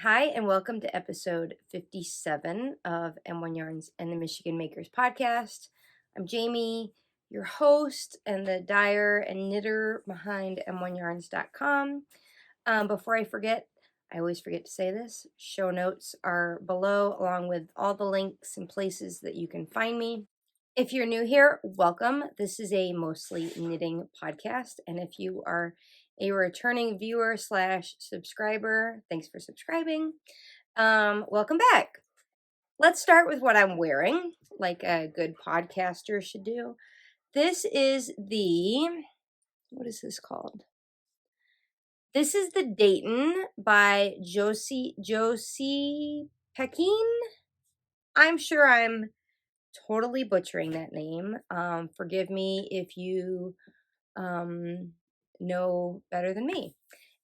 Hi, and welcome to episode 57 of M1 Yarns and the Michigan Makers podcast. I'm Jamie, your host and the dyer and knitter behind M1Yarns.com. Before I forget, I always forget to say this, show notes are below along with all the links and places that you can find me. If you're new here, welcome. This is a mostly knitting podcast, and if you are a returning viewer slash subscriber, thanks for subscribing. Welcome back. Let's start with what I'm wearing, like a good podcaster should do. This is what is this called? This is the Dayton by Josee Paquin. I'm sure I'm totally butchering that name. Forgive me if you know better than me.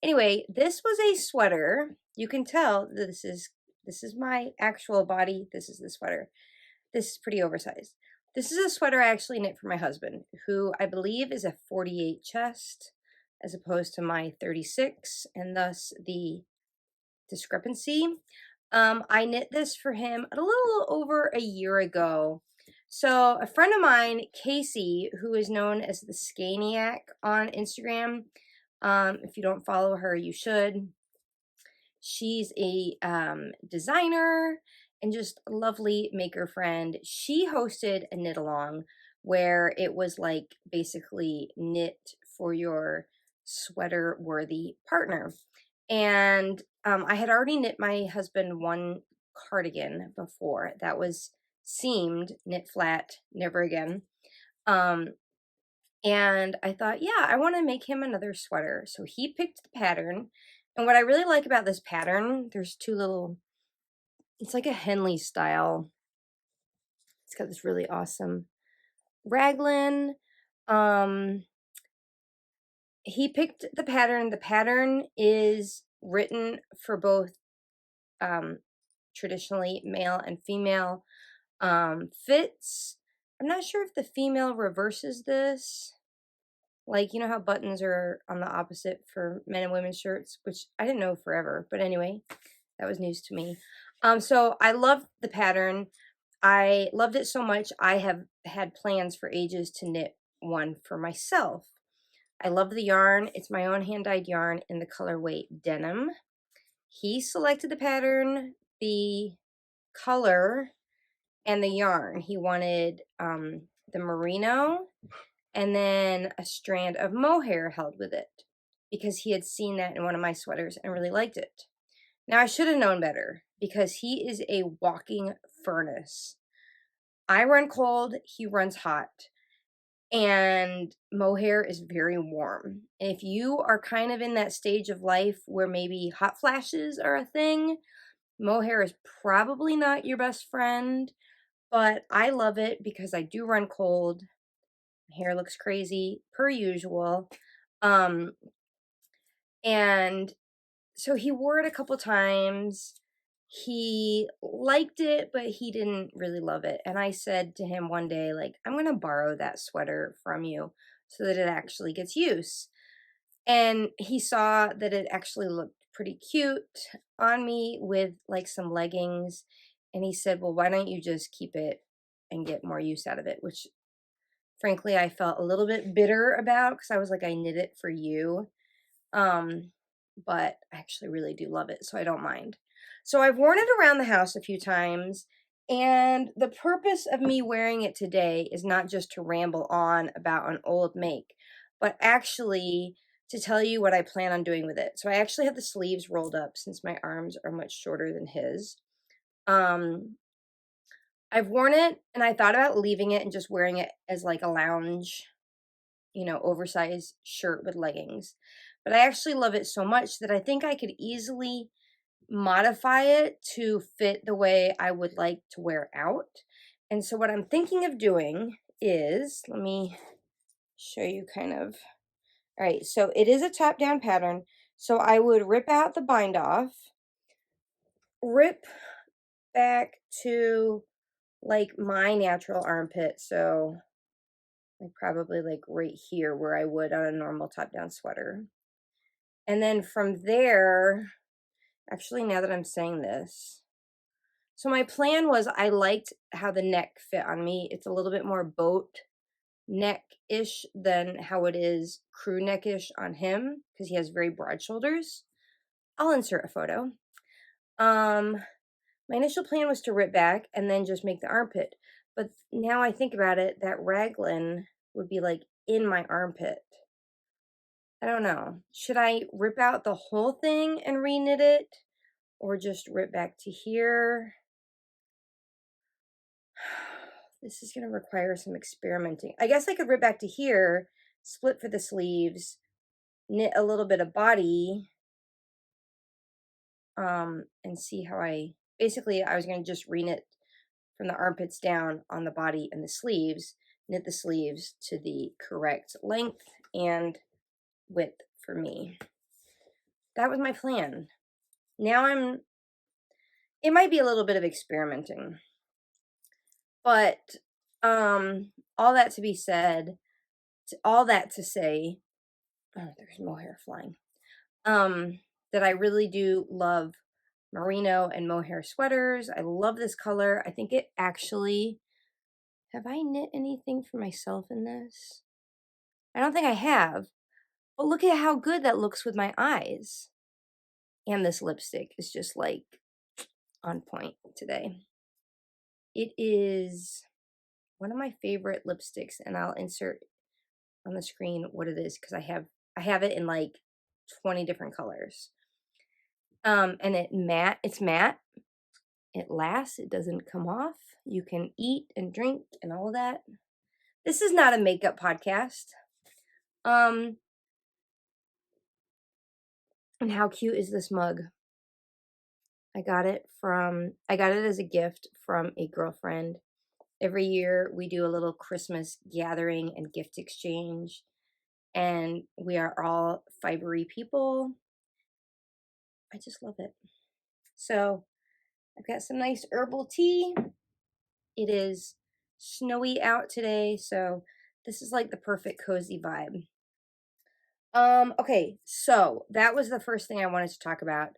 Anyway, this was a sweater. You can tell that this is my actual body. This is the sweater. This is pretty oversized. This is a sweater I actually knit for my husband, who I believe is a 48 chest as opposed to my 36, and thus the discrepancy. I knit this for him a little over a year ago. So a friend of mine, Casey, who is known as the Scaniac on Instagram, if you don't follow her, you should. She's a designer and just a lovely maker friend. She hosted a knit along where it was like basically knit for your sweater worthy partner. And I had already knit my husband one cardigan before that was seamed, knit flat, never again. And I thought, yeah, I want to make him another sweater. So he picked the pattern. And what I really like about this pattern, there's two little, it's like a Henley style. It's got this really awesome raglan. He picked the pattern. The pattern is written for both traditionally male and female fits. I'm not sure if the female reverses this. Like, you know how buttons are on the opposite for men and women's shirts, which I didn't know forever. But anyway, that was news to me. So I love the pattern. I loved it so much. I have had plans for ages to knit one for myself. I love the yarn. It's my own hand-dyed yarn in the colorway denim. He selected the pattern, the color, and the yarn. He wanted the merino and then a strand of mohair held with it because he had seen that in one of my sweaters and really liked it. Now, I should have known better because he is a walking furnace. I run cold, he runs hot, and mohair is very warm. And if you are kind of in that stage of life where maybe hot flashes are a thing, mohair is probably not your best friend, but I love it because I do run cold. My hair looks crazy per usual. And so he wore it a couple times. He liked it, but he didn't really love it. And I said to him one day, like, I'm going to borrow that sweater from you so that it actually gets use. And he saw that it actually looked pretty cute on me with like some leggings. And he said, well, why don't you just keep it and get more use out of it? Which frankly, I felt a little bit bitter about because I was like, I knit it for you. But I actually really do love it, so I don't mind. So I've worn it around the house a few times, and the purpose of me wearing it today is not just to ramble on about an old make, but actually to tell you what I plan on doing with it. So I actually have the sleeves rolled up since my arms are much shorter than his. I've worn it, and I thought about leaving it and just wearing it as like a lounge, oversized shirt with leggings. But I actually love it so much that I think I could easily modify it to fit the way I would like to wear out. And so what I'm thinking of doing is, let me show you kind of, all right, so it is a top-down pattern. So I would rip out the bind off, rip back to like my natural armpit. So like probably like right here where I would on a normal top-down sweater. And then from there, Actually, now that I'm saying this, so my plan was I liked how the neck fit on me. It's a little bit more boat neck-ish than how it is crew neck-ish on him because he has very broad shoulders. I'll insert a photo. My initial plan was to rip back and then just make the armpit. But now I think about it, that raglan would be like in my armpit. I don't know. Should I rip out the whole thing and reknit it? Or just rip back to here? This is going to require some experimenting. I guess I could rip back to here, split for the sleeves, knit a little bit of body, and see how basically I was going to just reknit from the armpits down on the body and the sleeves, knit the sleeves to the correct length and width for me. That was my plan. Now it might be a little bit of experimenting, but all that to be said, all that to say, oh, there's mohair flying, that I really do love merino and mohair sweaters. I love this color. I think it actually, have I knit anything for myself in this? I don't think I have, but look at how good that looks with my eyes. And this lipstick is just like on point today. It is one of my favorite lipsticks, and I'll insert on the screen what it is because I have it in like 20 different colors. And it's matte. It lasts, it doesn't come off. You can eat and drink and all of that. This is not a makeup podcast. And how cute is this mug? I got it as a gift from a girlfriend. Every year we do a little Christmas gathering and gift exchange, and we are all fibery people. I just love it. So I've got some nice herbal tea. It is snowy out today, so this is like the perfect cozy vibe. Okay, so that was the first thing I wanted to talk about.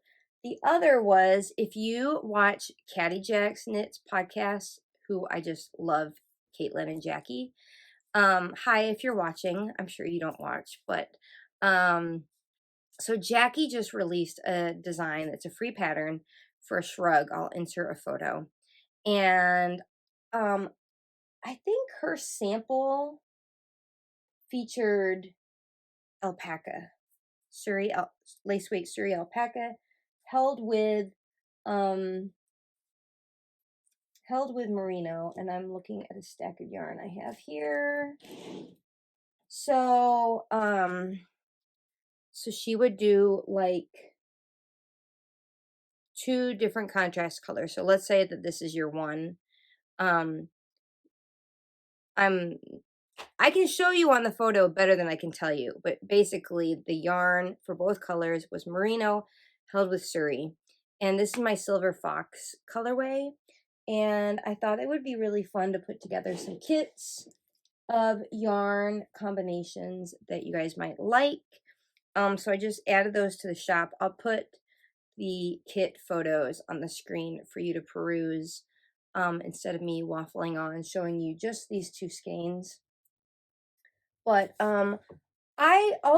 The other was, if you watch Caddy Jack's Knits podcast, who I just love, Caitlin and Jackie. Hi, if you're watching. I'm sure you don't watch, but so Jackie just released a design that's a free pattern for a shrug. I'll insert a photo. And I think her sample featured alpaca, lace weight Surrey alpaca, held with merino, and I'm looking at a stack of yarn I have here. So so she would do like 2 different contrast colors. So let's say that this is your one. I can show you on the photo better than I can tell you, but basically the yarn for both colors was merino held with Surrey. And this is my Silver Fox colorway. And I thought it would be really fun to put together some kits of yarn combinations that you guys might like. So I just added those to the shop. I'll put the kit photos on the screen for you to peruse, instead of me waffling on showing you just these 2 skeins. But all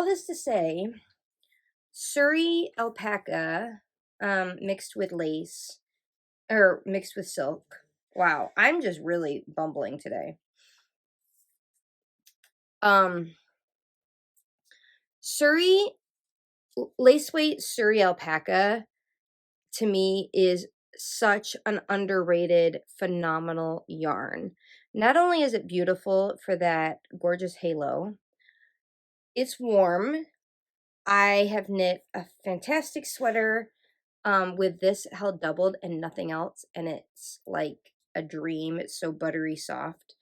this to say, Surrey alpaca mixed with lace, or mixed with silk. Wow, I'm just really bumbling today. Surrey lace weight Surrey alpaca to me is such an underrated, phenomenal yarn. Not only is it beautiful for that gorgeous halo, it's warm. I have knit a fantastic sweater with this held doubled and nothing else, and it's like a dream. It's so buttery soft.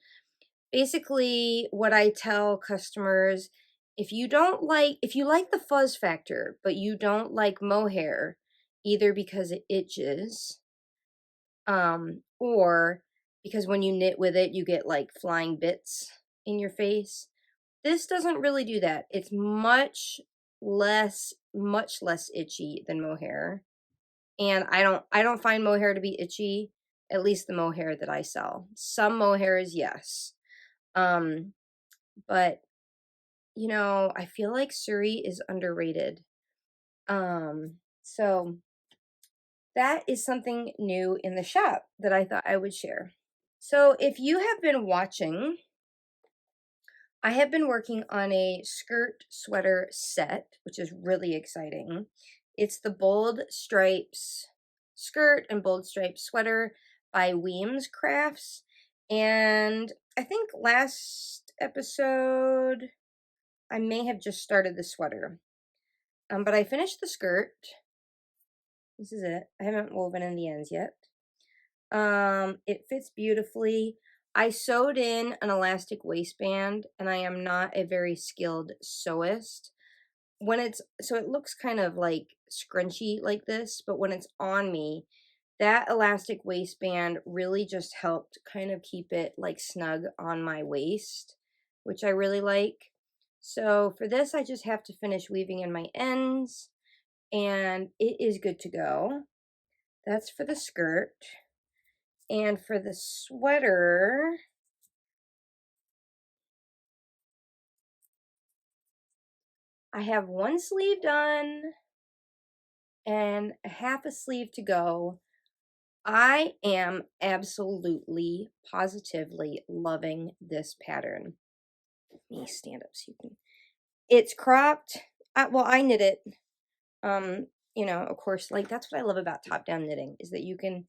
Basically, what I tell customers, if you like the fuzz factor, but you don't like mohair, either because it itches, or because when you knit with it, you get like flying bits in your face. This doesn't really do that. It's much less itchy than mohair. And I don't find mohair to be itchy, at least the mohair that I sell. Some mohairs, yes. Um, but you know, I feel like Surrey is underrated. So that is something new in the shop that I thought I would share. So if you have been watching, I have been working on a skirt sweater set, which is really exciting. It's the Bold Stripes skirt and Bold Stripes sweater by Wiam's Crafts. And I think last episode, I may have just started the sweater. But I finished the skirt. This is it. I haven't woven in the ends yet. It fits beautifully. I sewed in an elastic waistband, and I am not a very skilled sewist. So it looks kind of like scrunchy like this, but when it's on me, that elastic waistband really just helped kind of keep it like snug on my waist, which I really like. So for this, I just have to finish weaving in my ends, and it is good to go. That's for the skirt. And for the sweater, I have one sleeve done and half a sleeve to go. I am absolutely, positively loving this pattern. Let me stand up so you can. It's cropped. Well, I knit it. You know, of course, like that's what I love about top-down knitting is that you can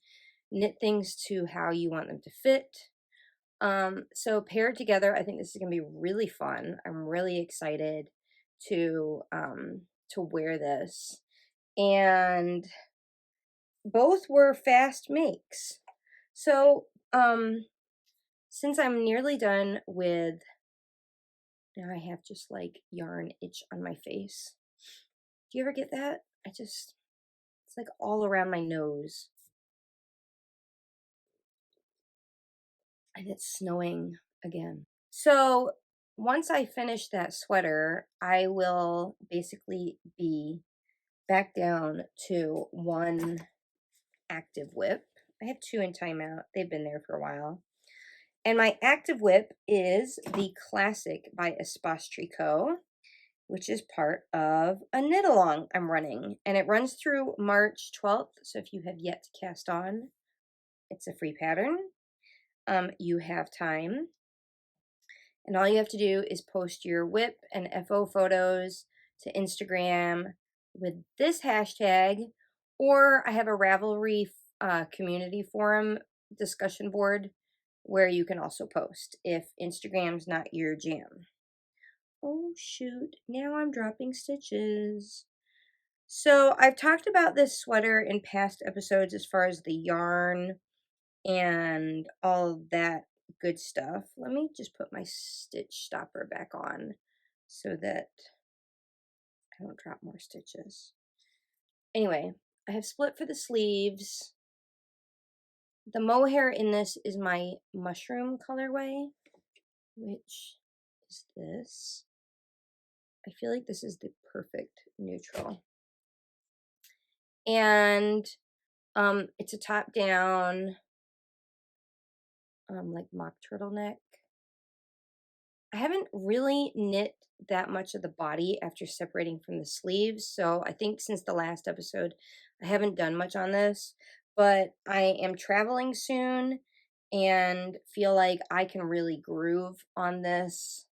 knit things to how you want them to fit. So paired together, I think this is gonna be really fun. I'm really excited to wear this. And both were fast makes. So since I'm nearly done with, now I have just like yarn itch on my face. Do you ever get that? It's like all around my nose. And it's snowing again. So once I finish that sweater, I will basically be back down to one active whip. I have two in timeout. They've been there for a while. And my active whip is the Classic by Espace Tricot, which is part of a knit along I'm running. And it runs through March 12th. So if you have yet to cast on, it's a free pattern. You have time. And all you have to do is post your whip and FO photos to Instagram with this hashtag, or I have a Ravelry community forum discussion board where you can also post if Instagram's not your jam. Oh shoot, now I'm dropping stitches. So I've talked about this sweater in past episodes as far as the yarn and all of that good stuff. Let me just put my stitch stopper back on so that I don't drop more stitches. Anyway, I have split for the sleeves. The mohair in this is my mushroom colorway, which is this. I feel like this is the perfect neutral. And it's a top down like mock turtleneck. I haven't really knit that much of the body after separating from the sleeves, so I think since the last episode I haven't done much on this, but I am traveling soon and feel like I can really groove on this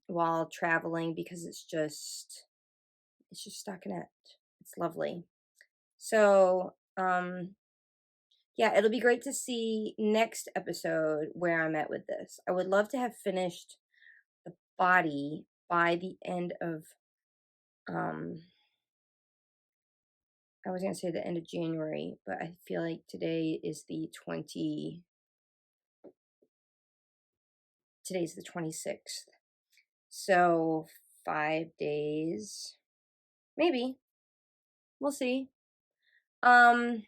while traveling because it's just stockinette. It's lovely. So yeah, it'll be great to see next episode where I'm at with this. I would love to have finished the body by the end of I was gonna say the end of January, but I feel like today is today's the 26th. So 5 days. Maybe. We'll see. I'm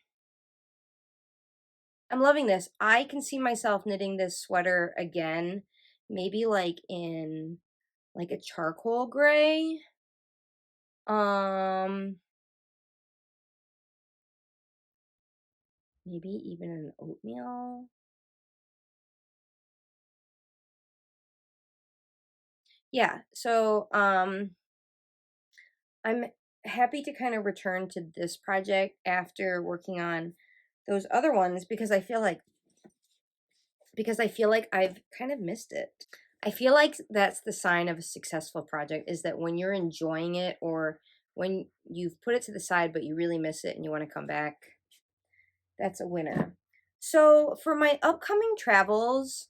loving this. I can see myself knitting this sweater again, maybe like in like a charcoal gray. maybe even an oatmeal. Yeah, so I'm happy to kind of return to this project after working on those other ones because I feel like I've kind of missed it. I feel like that's the sign of a successful project is that when you're enjoying it or when you've put it to the side but you really miss it and you want to come back, that's a winner. So for my upcoming travels,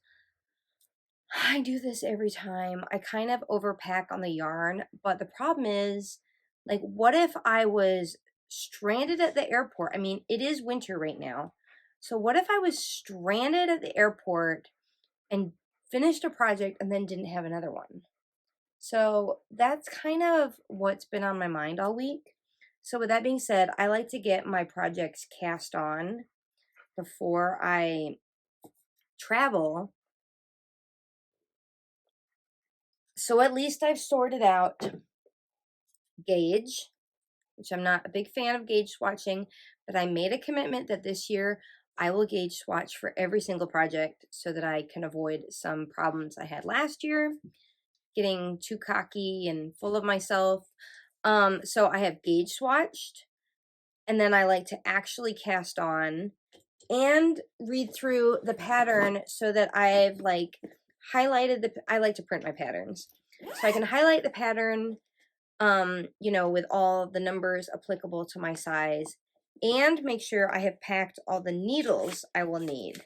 I do this every time. I kind of overpack on the yarn, but the problem is, like, what if I was stranded at the airport? I mean, it is winter right now. So what if I was stranded at the airport and finished a project and then didn't have another one? So that's kind of what's been on my mind all week. So with that being said, I like to get my projects cast on before I travel. So at least I've sorted out gauge, which I'm not a big fan of gauge swatching, but I made a commitment that this year I will gauge swatch for every single project so that I can avoid some problems I had last year, getting too cocky and full of myself. So I have gauge swatched, and then I like to actually cast on and read through the pattern so that I've like highlighted I like to print my patterns. So I can highlight the pattern, you know, with all the numbers applicable to my size and make sure I have packed all the needles I will need.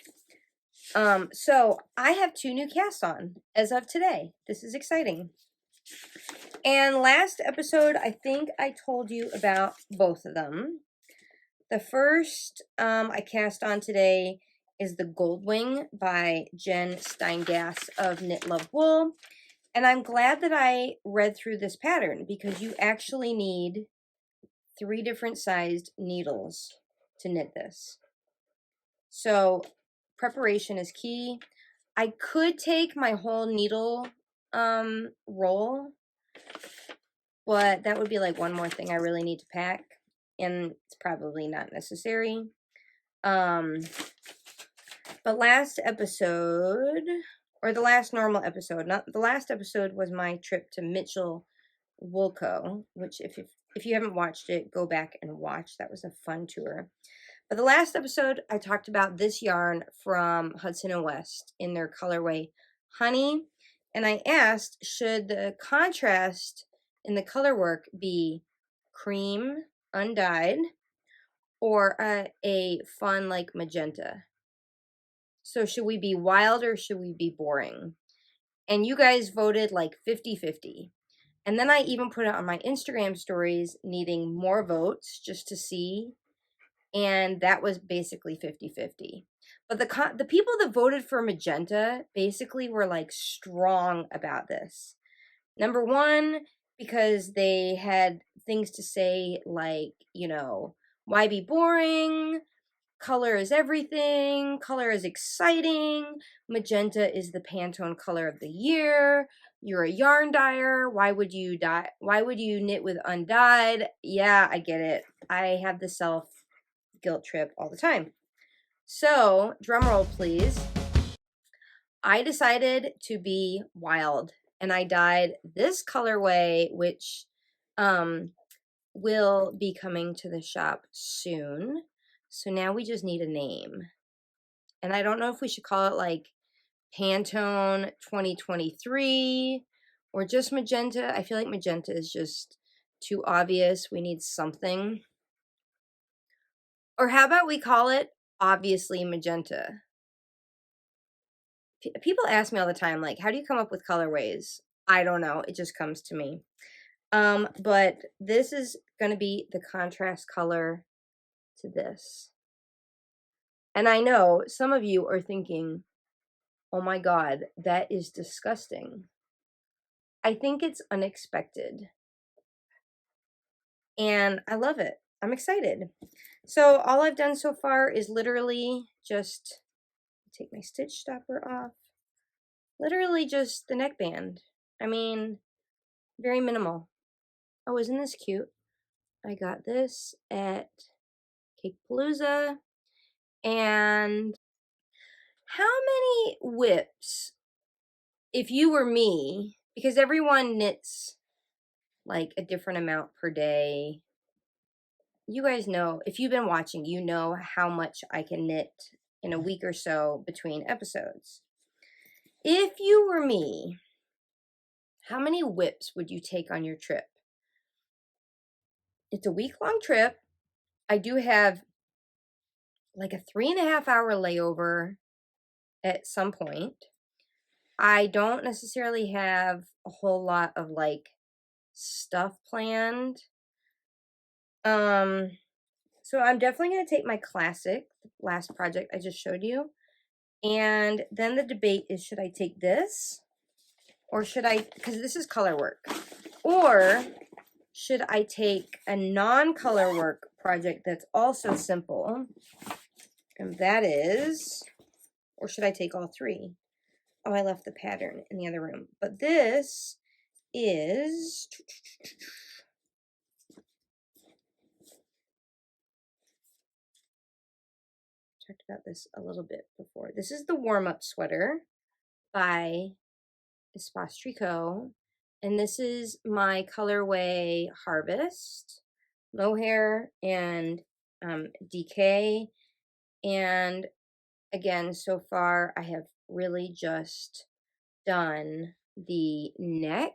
So I have 2 new casts on as of today. This is exciting. And last episode, I think I told you about both of them. The first I cast on today is the Goldwing by Jen Steingass of Knit.love.wool. And I'm glad that I read through this pattern because you actually need 3 different sized needles to knit this. So preparation is key. I could take my whole needle roll, but that would be like one more thing I really need to pack, and it's probably not necessary. But last episode, or the last normal episode, not the last episode, was my trip to Mitchell Woolco, which if you haven't watched it, go back and watch. That was a fun tour. But the last episode, I talked about this yarn from Hudson and West in their colorway Honey, and I asked, should the contrast in the color work be cream undyed or a fun like magenta? So should we be wild or should we be boring? And you guys voted like 50-50. And then I even put it on my Instagram stories needing more votes just to see. And that was basically 50-50. But the people that voted for magenta basically were like strong about this. Number one, because they had things to say like, you know, why be boring? Color is everything. Color is exciting. Magenta is the Pantone color of the year. You're a yarn dyer. Why would you dye? Why would you knit with undyed? Yeah, I get it. I have the self guilt trip all the time. So, drum roll, please. I decided to be wild, and I dyed this colorway, which will be coming to the shop soon. So now we just need a name. And I don't know if we should call it like Pantone 2023 or just magenta. I feel like magenta is just too obvious. We need something. Or how about we call it obviously magenta? People ask me all the time, like, how do you come up with colorways? I don't know. It just comes to me. But this is going to be the contrast color to this. And I know some of you are thinking, oh my God, that is disgusting. I think it's unexpected. And I love it. I'm excited. So all I've done so far is literally just take my stitch stopper off. Literally just the neckband. I mean, very minimal. Oh, isn't this cute? I got this at Cake Palooza. And how many whips, if you were me, because everyone knits like a different amount per day. You guys know, if you've been watching, you know how much I can knit in a week or so between episodes. If you were me, how many whips would you take on your trip? It's a week-long trip. I do have like a 3.5 hour layover at some point. I don't necessarily have a whole lot of like stuff planned. So I'm definitely going to take my classic, last project I just showed you. And then the debate is, should I take this? Or should I, because this is color work. Or should I take a non-color work project that's also simple? And that is, or should I take all three? Oh, I left the pattern in the other room. But this is, talked about this a little bit before. This is the warm-up sweater by Espace Tricot. And this is my colorway Harvest, mohair and DK. And again, so far I have really just done the neck.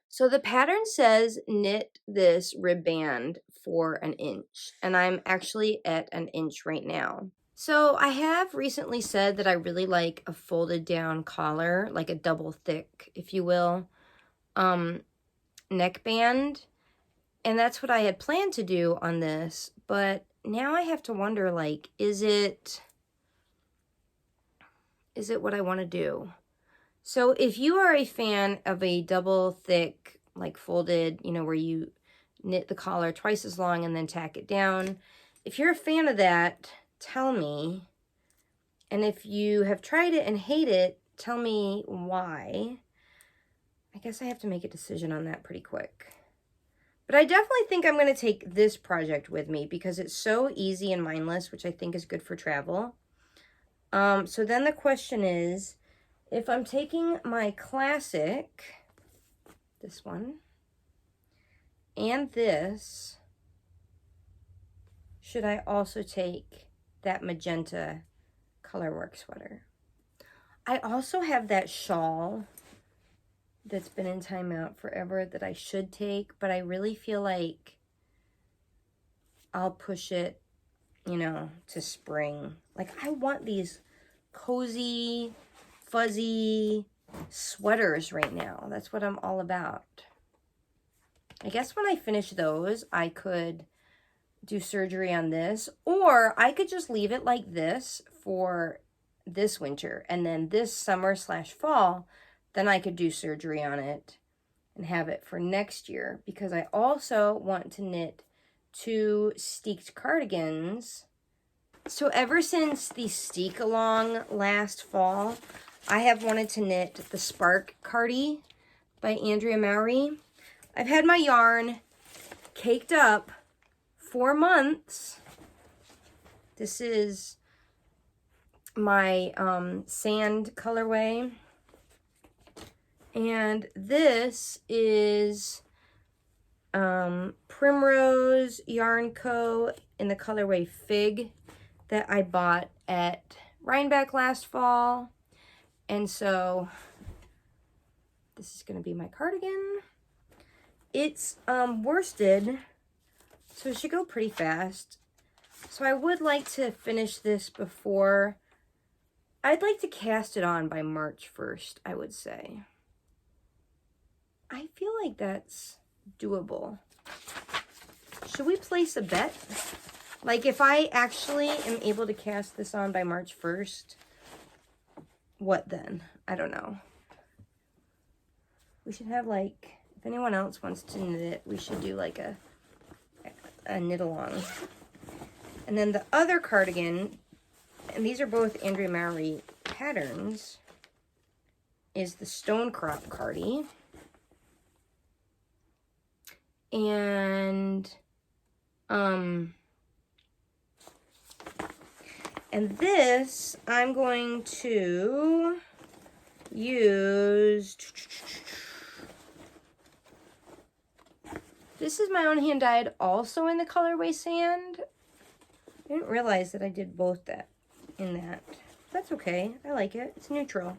So the pattern says knit this ribband for 1 inch, and I'm actually at 1 inch right now. So I have recently said that I really like a folded down collar, like a double thick, if you will, neckband. And that's what I had planned to do on this, but now I have to wonder, like, is it what I want to do? So if you are a fan of a double thick, like folded, you know, where you knit the collar twice as long and then tack it down, if you're a fan of that, tell me. And if you have tried it and hate it, tell me why. I guess I have to make a decision on that pretty quick. But I definitely think I'm going to take this project with me because it's so easy and mindless, which I think is good for travel. So then the question is, if I'm taking my classic, this one, and this, should I also take that magenta colorwork sweater? I also have that shawl that's been in timeout forever that I should take, but I really feel like I'll push it, you know, to spring. Like, I want these cozy, fuzzy sweaters right now. That's what I'm all about. I guess when I finish those, I could do surgery on this, or I could just leave it like this for this winter, and then this summer/fall, then I could do surgery on it and have it for next year, because I also want to knit 2 steeked cardigans. So ever since the steek along last fall, I have wanted to knit the Spark Cardi by Andrea Mowry. I've had my yarn caked up 4 months. This is my sand colorway. And this is Primrose Yarn Co. in the colorway Fig that I bought at Rhinebeck last fall. And so this is going to be my cardigan. It's worsted, so it should go pretty fast. So I would like to finish this before, I'd like to cast it on by March 1st, I would say. I feel like that's doable. Should we place a bet? Like, if I actually am able to cast this on by March 1st, what then? I don't know. We should have, like, if anyone else wants to knit it, we should do like a knit along. And then the other cardigan, and these are both Andrea Mowry patterns, is the Stone Crop Cardi. And And this, I'm going to use, this is my own hand dyed, also in the colorway Sand. I didn't realize that I did both in that. That's okay, I like it, it's neutral.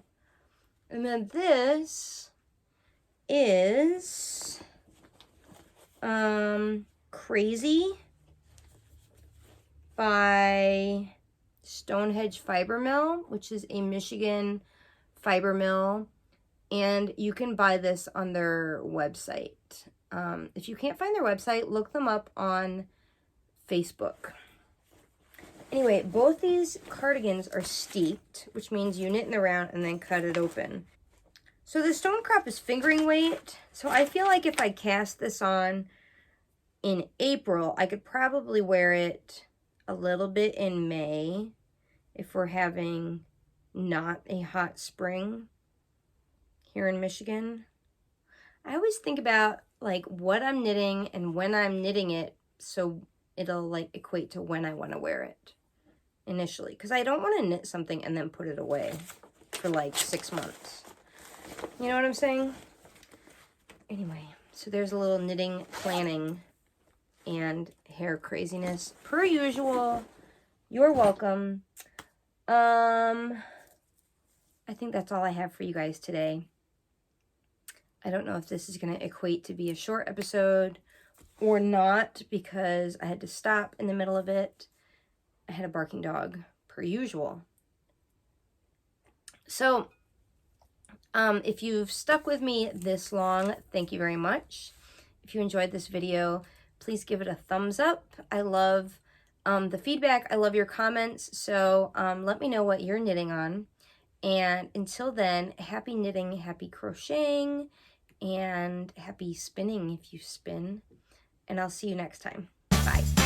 And then this is Crazy by Stonehenge Fiber Mill, which is a Michigan fiber mill, and you can buy this on their website. If you can't find their website, look them up on Facebook. Anyway, both these cardigans are steeped, which means you knit in the round and then cut it open. So the stone crop is fingering weight, so I feel like if I cast this on in April, I could probably wear it a little bit in May if we're having not a hot spring here in Michigan. I always think about like what I'm knitting and when I'm knitting it, so it'll like equate to when I want to wear it initially, because I don't want to knit something and then put it away for like 6 months. You know what I'm saying? Anyway, so there's a little knitting, planning, and hair craziness per usual. You're welcome. I think that's all I have for you guys today. I don't know if this is going to equate to be a short episode or not, because I had to stop in the middle of it. I had a barking dog, per usual. So, if you've stuck with me this long, thank you very much. If you enjoyed this video, please give it a thumbs up. I love the feedback. I love your comments. So let me know what you're knitting on. And until then, happy knitting, happy crocheting, and happy spinning if you spin. And I'll see you next time. Bye.